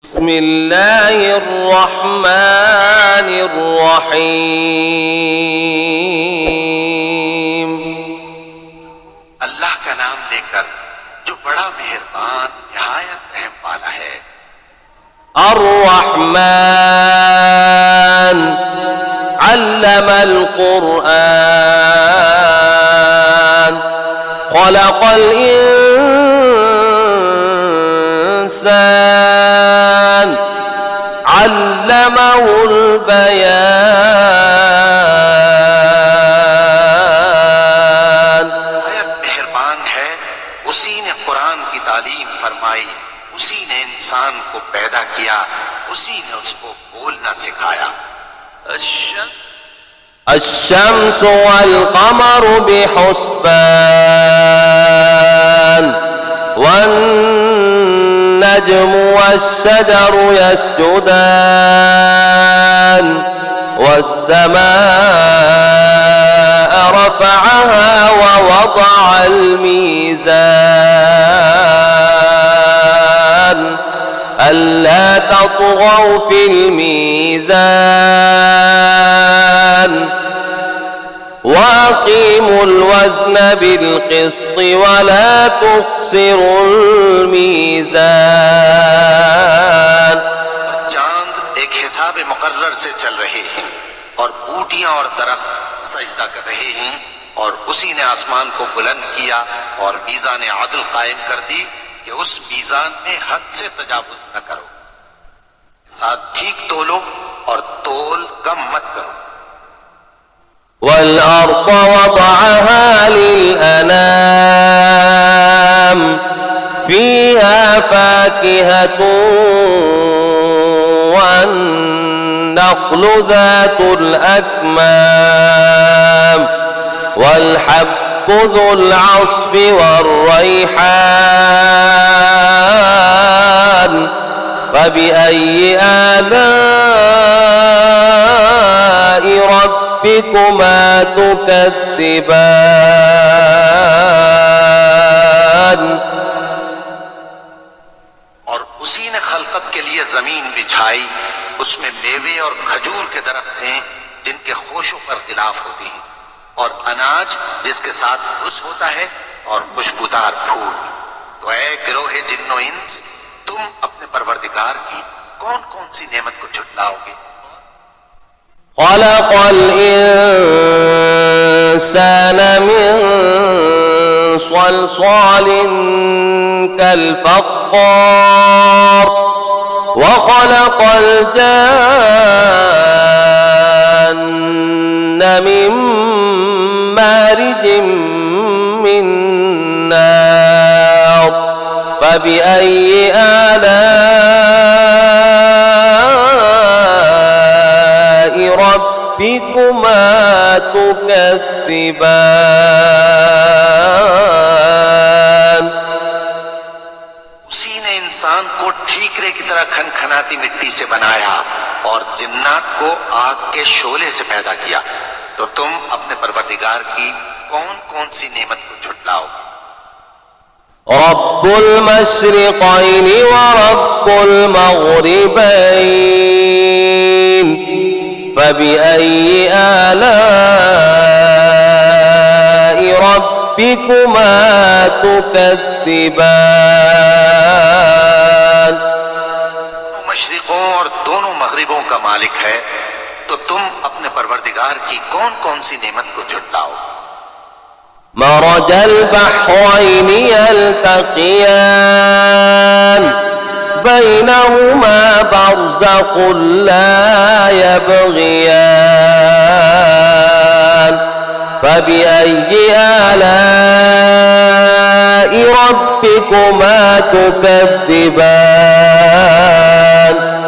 बिस्मिल्लाहिर्रहमानिर्रहीम। अल्लाह का नाम लेकर जो बड़ा मेहरबान निहायत रहम वाला है। अर्रहमान अल्लमल कुरआन खलक़ल इंसान अल्लमहुल बयान। निहायत मेहरबान है, उसी ने कुरान की तालीम फरमाई, उसी ने इंसान को पैदा किया, उसी ने उसको बोलना सिखाया। الشمس والقمر بحسبان والنجم والشجر يسجدان والسماء رفعها ووضع الميزان ألا تطغوا في الميزان وأقيموا الوزن بالقسط ولا تخسروا الميزان। चांद एक हिसाब मुकर्रर से चल रहे हैं और बूटियां और दरख्त सजदा कर रहे हैं, और उसी ने आसमान को बुलंद किया और मीज़ान आदल कायम कर दी कि उस मीज़ान में हद से तजावुज न करो, साथ ठीक तोलो और तोल कम मत करो। والأرض وضعها للأنام فيها فاكهة والنخل ذات الأكمام والحب ذو العصف والريحان فبأي آلاء ربكما تكذبان। और उसी ने खलकत के लिए जमीन बिछाई, उसमें मेवे और खजूर के दरख्त हैं जिनके खोशों पर गिलाफ होते हैं, और अनाज जिसके साथ घुस होता है, और खुशबूदार फूल। तो ऐ गिरोहे जिन्नो इंस, तुम अपने परवरदिगार की कौन कौन सी नेमत को झुटलाओगे। خلق الإنسان من صلصال كالفخار وخلق الجان من مارج من نار فبأي آلاء ربكما تكذبان। उसी ने इंसान को ठीकरे की तरह खनखनाती मिट्टी से बनाया और जिन्नात को आग के शोले से पैदा किया। तो तुम अपने परवरदिगार की कौन कौन सी नेमत को झुटलाओगे। رب المشرقين ورب المغربين فبأي آلاء ربكما تكذبان। दोनों मशरिकों और दोनों मगरिबों का मालिक है, तो तुम अपने परवरदिगार की कौन कौन सी नेमत को झुटलाओ। مرج البحرين يلتقيان بينهما برزخ لا يبغيان فبأي آلاء ربكما تكذبان।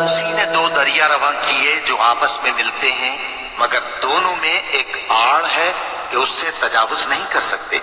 उसी ने दो दरिया रवां किए जो आपस में मिलते हैं, मगर दोनों में एक आड़ है कि उससे तजावुज नहीं कर सकते।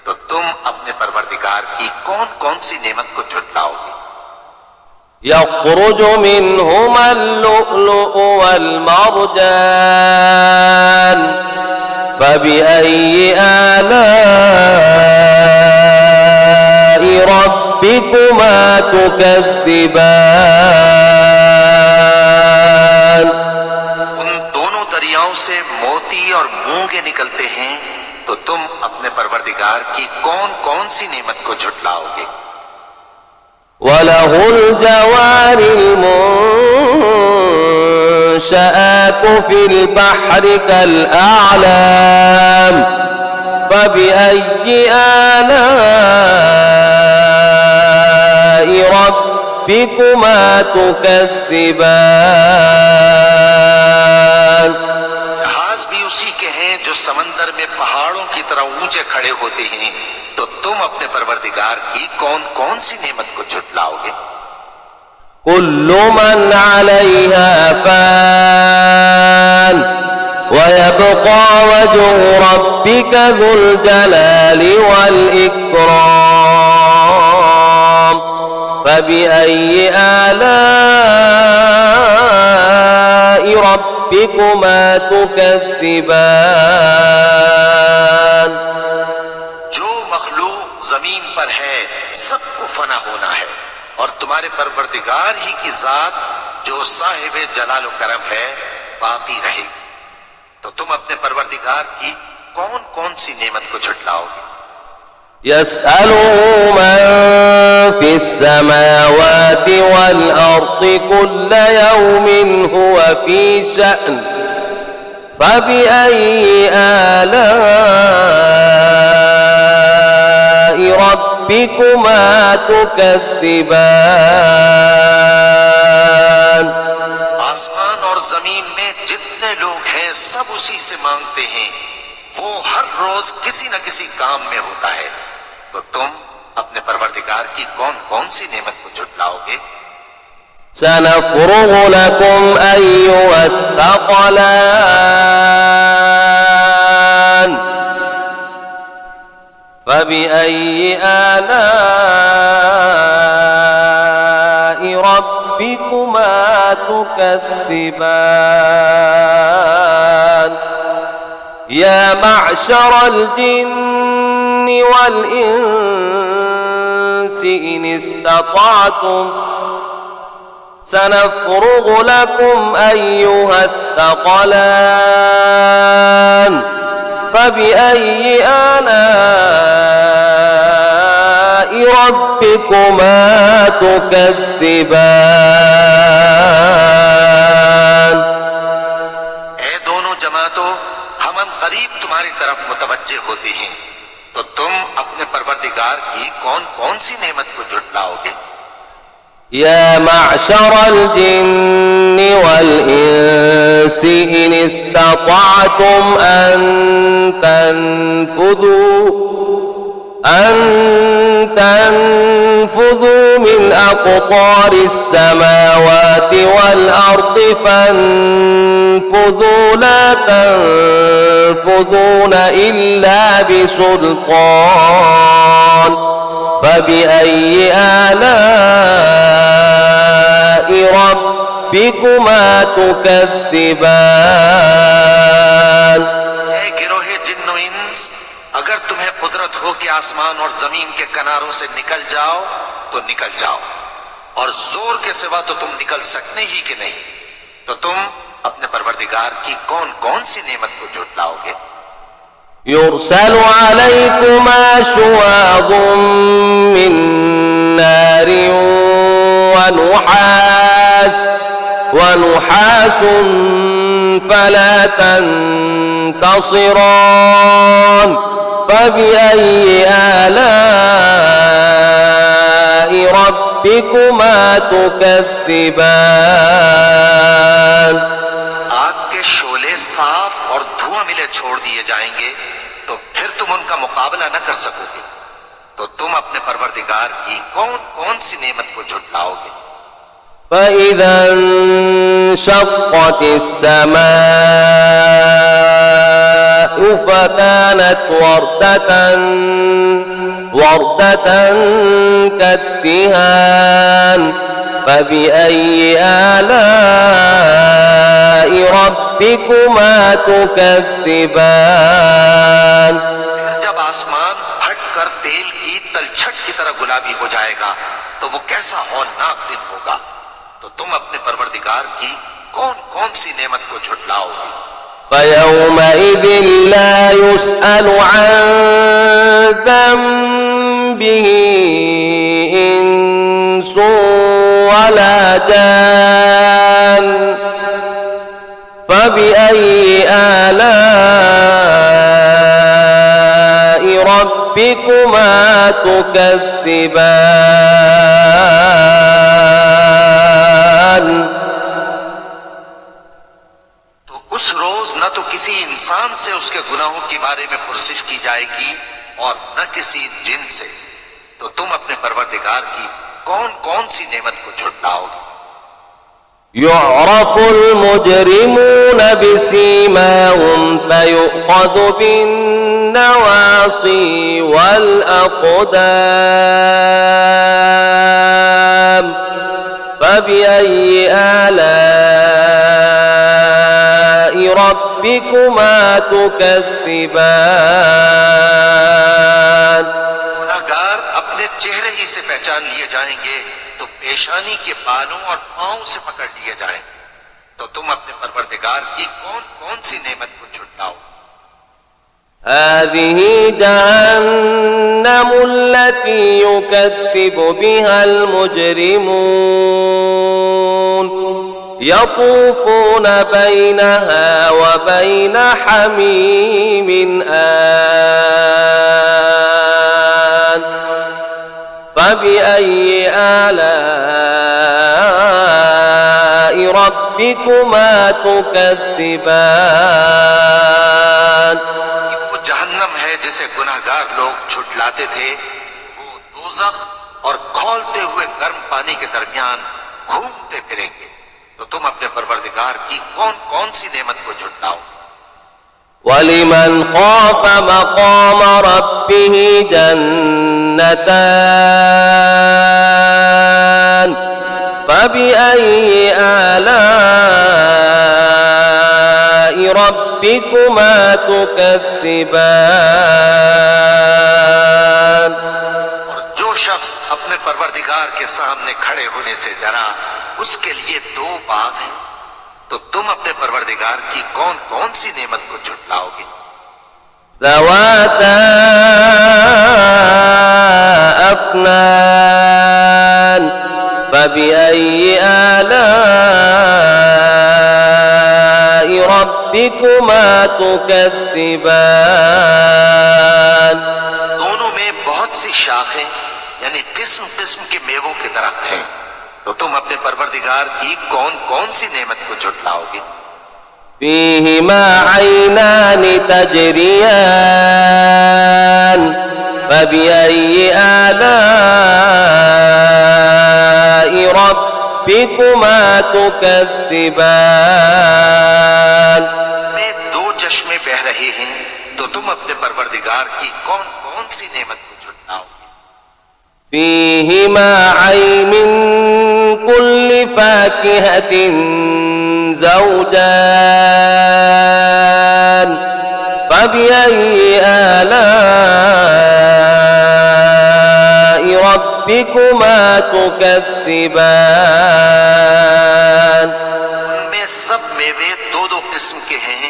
तो तुम अपने परवरदिगार की कौन कौन सी नेमत को झुटलाओगे। يخرج منهما اللؤلؤ والمرجان فبأي آلاء ربكما تكذبان। चिड़ियाओं से मोती और मूंगे निकलते हैं, तो तुम अपने परवरदिगार की कौन कौन सी नेमत को झुटलाओगे। وله الجوار المنشآت في البحر كالأعلام فبأي آلاء ربكما تكذبان। जहाज भी उसी के हैं जो समंदर में पहाड़ों की तरह ऊंचे खड़े होते हैं, तो तुम अपने परवरदिगार की कौन कौन सी नेमत को झुटलाओगे। كل من عليها فان ويبقى وجه ربك ذو الجلال والإكرام فبأي آلاء ربكما تكذبان। जो मखलूक जमीन पर है सबको फना होना है, और तुम्हारे परवरदिगार ही की जात जो साहिब जलाल व करम है बाकी रहेगी, तो तुम अपने परवरदिगार की कौन कौन सी नेमत को झुटलाओगे। يسأله من في السماوات والأرض كل يوم هو في شأن فبأي آلاء ربكما تكذبان। आसमान और जमीन में जितने लोग हैं सब उसी से मांगते हैं, वो हर रोज किसी न किसी काम में होता है, तो तुम अपने परवरदिगार की कौन कौन सी नेमत को झुटलाओगे। سنفرغ لكم أيها الثقلان فبأي آلاء ربكما تكذبان يا معشر الجن والإنس إن استطعتم سنفرغ لكم أيها الثقلان فبأي آلاء ربكما تكذبان। ऐ दोनों जमातों, हम करीब तुम्हारी तरफ मुतवज्जे होते हैं, तो तुम अपने परवरदिगार की कौन कौन सी नेमत को झुटलाओगे। يا معشر الجن والإنس إن استطعتم أن تنفذوا من أقطار السماوات والأرض فانفذوا لا تنفذون إلا بسلطان فبأي آلاء ربكما تكذبان। गिरोहे जिन्नो इंस, अगर तुम्हें कुदरत हो कि आसमान और जमीन के किनारों से निकल जाओ तो निकल जाओ, और जोर के सिवा तो तुम निकल सकते ही कि नहीं, तो तुम अपने परवरदिगार की कौन कौन सी नेमत को झुटलाओगे। يرسل عليكما شواظ من نار ونحاس فلا تنتصران فبأي آلاء ربكما تكذبان। आग के शोले साफ और धुआं मिले छोड़ दिए जाएंगे, तो फिर तुम उनका मुकाबला न कर सकोगे, तो तुम अपने परवरदिगार की कौन कौन सी नेमत को झुटलाओगे। فإذا انشقت السماء فكانت وردة كالدهان فبأي آلاء ربكما تكذبان। फिर जब आसमान फट कर तेल की तलछट की तरह गुलाबी हो जाएगा, तो वो कैसा हौलनाक दिन होगा, तो तुम अपने परवरदिगार की कौन कौन सी नेमत को झुटलाओगे। فيومئذ لا يسأل عن ذنبه إنس ولا جان فبأي آلاء ربكما تكذبان तो उस रोज न तो किसी इंसान से उसके गुनाहों के बारे में पुरसिश की जाएगी और न किसी जिन से। तो तुम अपने परवरदिगार की कौन कौन सी नेमत को झुटलाओगे। يعرف المجرمون بسيماهم فيؤخذ بالنواصي والأقدام فبأي آلاء ربكما تكذبان गुनाहगार अपने चेहरे ही से पहचान लिए जाएंगे तो पेशानी के बालों और पांव से पकड़ लिए जाएंगे। तो तुम अपने परवरदिगार की कौन कौन सी नेमत को झुटलाओ। هذه جهنم التي يكذب بها المجرمون يطوفون بينها وبين حميم آن فبأي آلاء ربكما تكذبان वो जहन्नम है जिसे गुनाहगार लोग झुटलाते थे। वो दोज़ख और खौलते हुए गर्म पानी के दरमियान घूमते फिरेंगे। तो तुम अपने परवरदिगार की कौन कौन सी नेमत को झुटलाओ। ولمن خاف مقام ربه جنتان فبأي آلاء ربكما تكذبان और जो शख्स अपने परवरदिगार के सामने खड़े होने से डरा उसके लिए दो बाग हैं। तो तुम अपने परवरदिगार की कौन कौन सी नेमत को झुटलाओगे। ذواتا أفنان فبأي آلاء ربكما تكذبان दोनों में बहुत सी शाखें यानी किस्म किस्म के मेवों के दरख्त हैं। तो तुम अपने परवरदिगार की कौन कौन सी नेमत को झुटलाओगे। فيهما عينان تجريان فبأي آلاء ربكما تكذبان में दो चश्मे बह रहे हैं। तो तुम अपने परवरदिगार की कौन कौन सी नेमत को झुटलाओगे। فيهما عين من كل فاكهة زوجان فبأي آلاء ربكما تكذبان उनमें सब मेवे दो दो किस्म के हैं।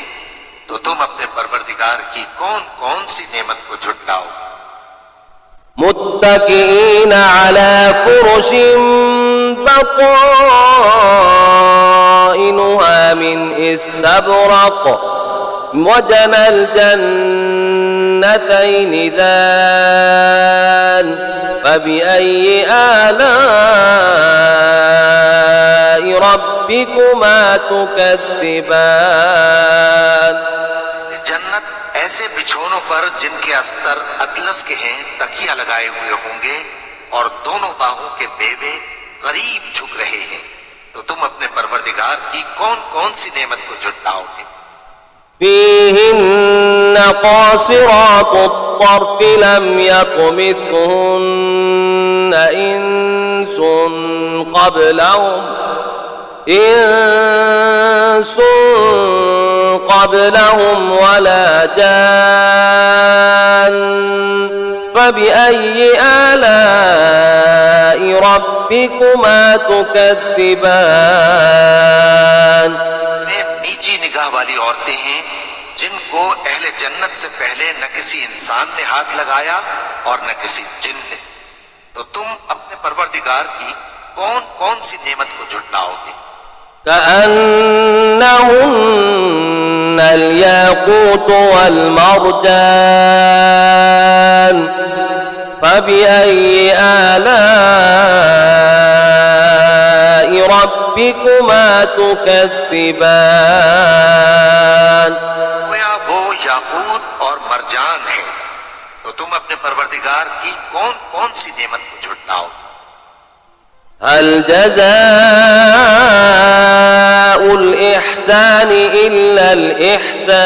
तो तुम अपने परवरदिगार की कौन कौन सी नेमत को झुटलाओगे। متكئين على فرش بطائنها من استبرق وجنى الجنتين دان فبأي آلاء ربكما تكذبان जन्नत ऐसे बिछोनों पर जिनके अस्तर अतलस के हैं तकिया लगाए हुए होंगे और दोनों बाहों के मेवे करीब झुक रहे हैं। तो तुम अपने परवरदिगार की कौन कौन सी नेमत को झुटलाओगे। فيهن قاصرات الطرف لم يطمثهن إنس قبلهم ولا جان فبأي آلاء ربكما تكذبان में नीची निगाह निगाह वाली औरतें हैं जिनको अहले जन्नत से पहले न किसी इंसान ने हाथ लगाया और न किसी जिन ने। तो तुम अपने परवरदिगार की कौन कौन सी नेमत को झुटलाओगे? كأنهن الياقوت والمرجان فبأي آلاء ربكما تكذبان गोया वो याकूत और मरजान है। तो तुम अपने परवरदिगार की कौन कौन सी नेमत को झुटलाओगे? هل جزاء الإحسان إلا الإحسان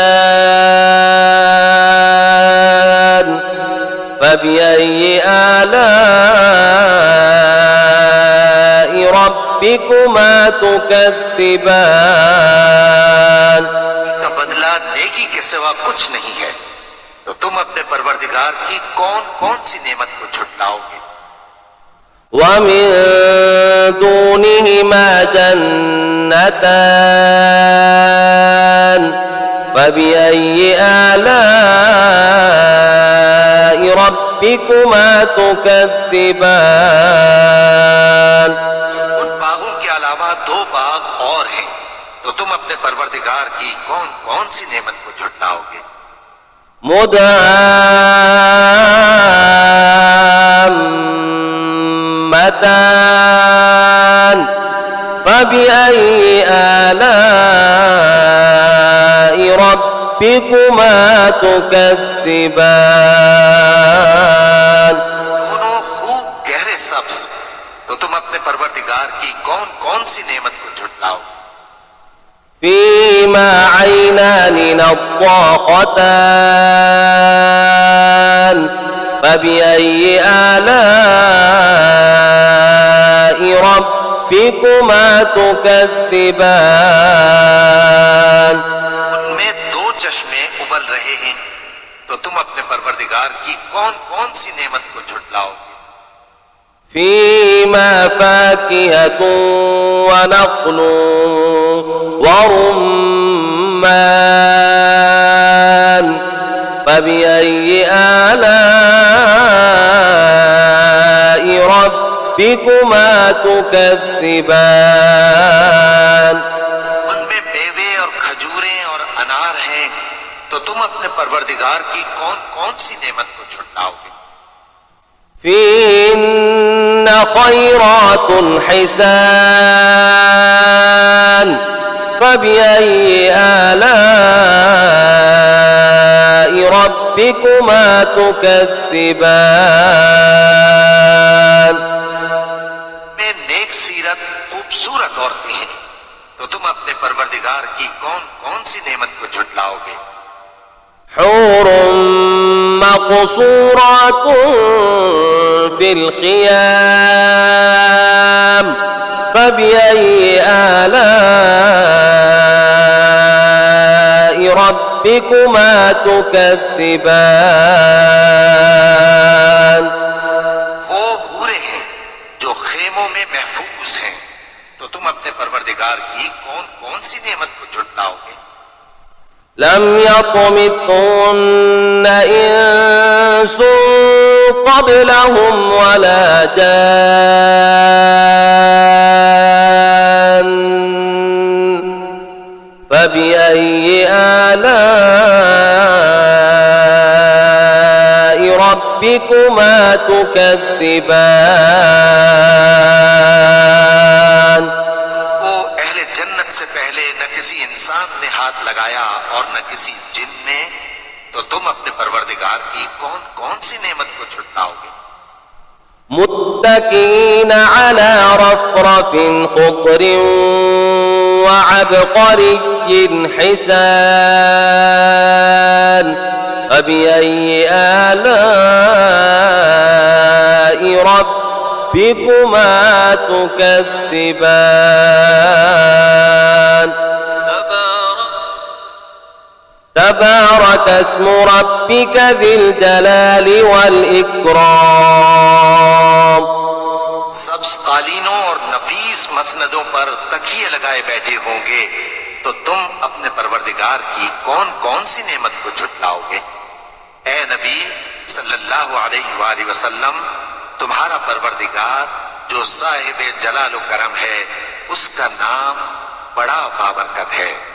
فبأي آلاء ربكما تكذبان का बदला नेकी के सिवा कुछ नहीं है। तो तुम अपने परवरदिगार की कौन कौन सी नेमत को झुटलाओगे? ومن دونهما جنتان فبأي آلاء ربكما تكذبان उन बागों के अलावा दो बाग और हैं। तो तुम अपने परवरदिगार की कौन कौन सी नेमत को झुटलाओगे? مدهامتان فبأي آلاء ربكما تكذبان दोनों खूब गहरे सब्ज। तो तुम अपने परवरदिगार की कौन कौन सी नेमत को झुटलाओगे? فيما عينان نضاختان فبأي آلاء ربكما تكذبان उनमें दो चश्मे उबल रहे हैं। तो तुम अपने परवरदिगार की कौन कौन सी नेमत को झुटलाओगे? فيما فاكهة ونخل ورمان فبأي آلاء ربكما تكذبان उनमें मेवे और खजूरें और अनार हैं। तो तुम अपने परवरदिगार की कौन कौन सी नेमत को झुटलाओगे? فيهن خيرات حسان فبأي آلاء ربكما تكذبان में नेक सीरत खूबसूरत औरतें हैं। तो तुम अपने परवरदिगार की कौन कौन सी नेमत को झुटलाओगे? حور مقصورات في الخيام فبأي آلاء ربكما تكذبان वो हूरे हैं जो खेमों में महफूज हैं। तो तुम अपने परवरदिगार की कौन कौन सी नेमत को झुटलाओगे? لم يطمثهن إنس قبلهم ولا جان فبأي آلاء ربكما تكذبان वो अहले जन्नत से पहले न किसी इंसान ने हाथ लगाया और न किसी जिन ने। तो तुम अपने परवरदिगार की कौन कौन सी नेमत को झुटलाओगे? متكئين على رفرف خضر وعبقري حسان فبأي آلاء ربكما تكذبان تبارك اسم ربك ذي الجلال والإكرام सब्ज कालीनों और नफीस मसनदों पर तकिए लगाए बैठे होंगे। तो तुम अपने परवरदिगार की कौन कौन सी नेमत को झुटलाओगे। ए नबी सल्लल्लाहु अलैहि वसल्लम, तुम्हारा परवरदिगार जो साहिब जलाल करम है, उसका नाम बड़ा बाबरकत है।